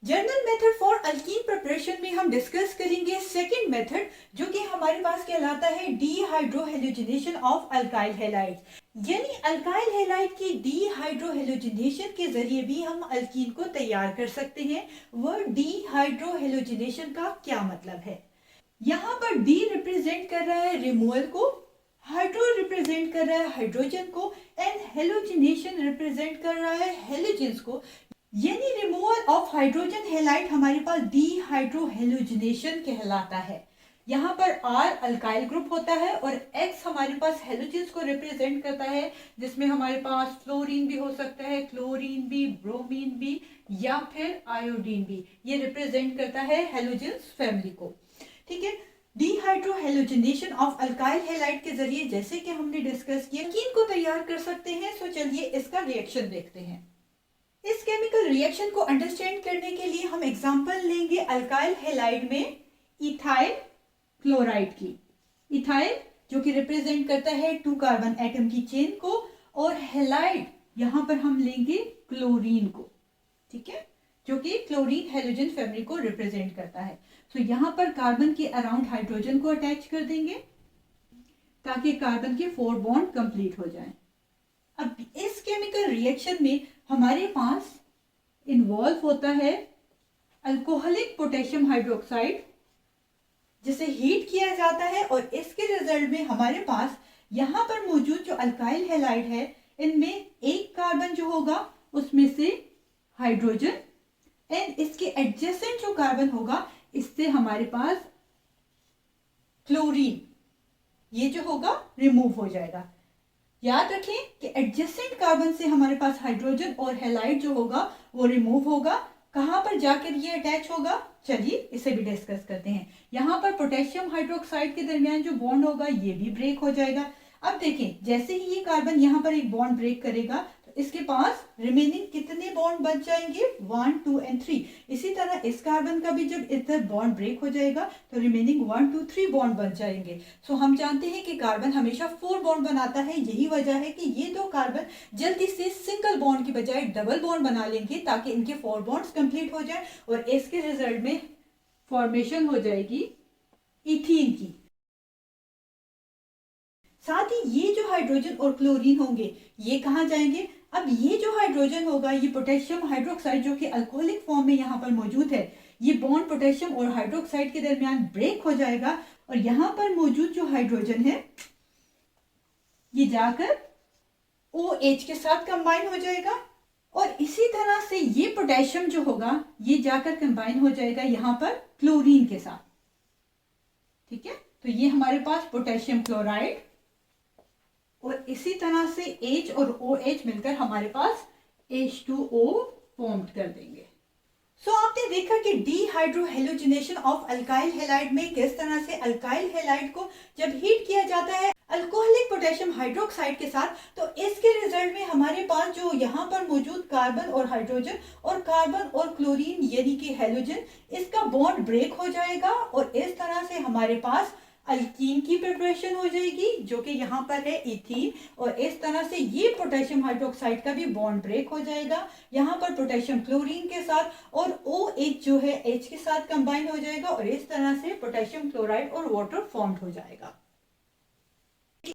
Journal method for alkyne preparation में हम discuss करेंगे सेकंड मेथड, जो कि हमारे पास कहलाता है डीहाइड्रोहेलोजिनेशन ऑफ अल्काइल हैलाइड्स। यानी अल्काइल हैलाइड की डीहाइड्रोहेलोजिनेशन के जरिए भी हम अल्कीन को तैयार कर सकते हैं। वह डीहाइड्रोहेलोजिनेशन का क्या मतलब है? यहाँ पर डी रिप्रेजेंट कर रहा है रिमूवल को, हाइड्रो रिप्रेजेंट कर रहा है हाइड्रोजन को, एंड हेलोजिनेशन रिप्रेजेंट कर रहा है हेलोजेंस को। यानी रिमूवल ऑफ हाइड्रोजन हैलाइड हमारे पास डीहाइड्रोहेलोजिनेशन कहलाता है। यहाँ पर R अल्काइल ग्रुप होता है और X हमारे पास हेलोजेंस को रिप्रेजेंट करता है, जिसमें हमारे पास फ्लोरीन भी हो सकता है, क्लोरीन भी, ब्रोमीन भी, या फिर आयोडीन भी। ये रिप्रेजेंट करता है हेलोजेंस फैमिली को। ठीक है, डीहाइड्रोहेलोजिनेशन ऑफ अल्काइल हैलाइड के जरिए, जैसे कि हमने डिस्कस किया, अल्कीन को तैयार कर सकते हैं। सो चलिए इसका रिएक्शन देखते हैं। इस केमिकल रिएक्शन को अंडरस्टैंड करने के लिए हम एग्जांपल लेंगे अल्काइल हैलाइड में इथाइल क्लोराइड की। इथाइल जो कि रिप्रेजेंट करता है 2 कार्बन एटम की चेन को, और हैलाइड यहां पर हम लेंगे क्लोरीन को। ठीक है, जो कि क्लोरीन हेलोजन फैमिली को रिप्रेजेंट करता है। तो यहां पर कार्बन के अराउंड हाइड्रोजन को अटैच कर देंगे ताकि कार्बन के 4 बॉन्ड कंप्लीट हो जाएं। अब इस केमिकल रिएक्शन में हमारे पास इन्वॉल्व होता है अल्कोहलिक पोटेशियम हाइड्रोक्साइड, जिसे हीट किया जाता है, और इसके रिजल्ट में हमारे पास यहां पर मौजूद जो अल्काइल हैलाइड है, इनमें एक कार्बन जो होगा उसमें से हाइड्रोजन, एंड इसके एडजेसेंट जो कार्बन होगा इससे हमारे पास क्लोरीन, ये जो होगा रिमूव हो जाएगा। याद रखें कि एडजेसेंट कार्बन से हमारे पास हाइड्रोजन और हैलाइड जो होगा वो रिमूव होगा। कहां पर जाकर ये अटैच होगा, चलिए इसे भी डिस्कस करते हैं। यहां पर पोटेशियम हाइड्रोक्साइड के दरमियान जो बॉन्ड होगा ये भी ब्रेक हो जाएगा। अब देखें, जैसे ही ये कार्बन यहां पर एक बॉन्ड ब्रेक करेगा तो इसके पास रिमेनिंग कितने बॉन्ड बच जाएंगे, 1, 2 एंड 3। इसी तरह इस कार्बन का भी जब इधर बॉन्ड ब्रेक हो जाएगा तो रिमेनिंग 1, 2, 3 बॉन्ड बच जाएंगे। सो हम जानते हैं कि कार्बन हमेशा 4 बॉन्ड बनाता है। यही वजह है कि ये 2 कार्बन जल्दी से सिंगल बॉन्ड की बजाय डबल बॉन्ड बना लेंगे ताकि इनके 4 बॉन्ड्स कंप्लीट हो जाए, और इसके रिजल्ट में फॉर्मेशन हो जाएगी इथीन की। साथ ही ये जो हाइड्रोजन और क्लोरीन होंगे ये कहां जाएंगे? अब ये जो हाइड्रोजन होगा, ये पोटेशियम हाइड्रोक्साइड जो कि अल्कोहलिक फॉर्म में यहाँ पर मौजूद है, ये बॉन्ड पोटेशियम और हाइड्रोक्साइड के दरमियान ब्रेक हो जाएगा, और यहाँ पर मौजूद जो हाइड्रोजन है ये जाकर OH के साथ कंबाइन हो जाएगा, और इसी तरह से ये पोटेशियम जो होगा ये जाकर कंबाइन हो जाएगा यहाँ पर क्लोरीन के साथ। ठीक है, तो ये हमारे पास पोटेशियम क्लोराइड, और इसी तरह से H और OH मिलकर हमारे पास H2O फॉर्म कर देंगे। सो आपने देखा कि डीहाइड्रोहेलोजिनेशन ऑफ अल्काइल हैलाइड में किस तरह से अल्काइल हैलाइड को जब हीट किया जाता है अल्कोहलिक पोटेशियम हाइड्रोक्साइड के साथ, तो इसके रिजल्ट में हमारे पास जो यहाँ पर मौजूद कार्बन और हाइड्रोजन और कार्बन और क्लोरीन यानी कि हेलोजन, इसका बॉन्ड ब्रेक हो जाएगा, और इस तरह से हमारे पास अल्कीन की प्रिपरेशन हो जाएगी जो कि यहाँ पर है इथीन, और इस तरह से ये पोटेशियम हाइड्रोक्साइड का भी बॉन्ड ब्रेक हो जाएगा यहाँ पर पोटेशियम क्लोरीन के साथ, और OH जो है H के साथ कंबाइन हो जाएगा, और इस तरह से पोटेशियम क्लोराइड और वाटर फॉर्म्ड हो जाएगा।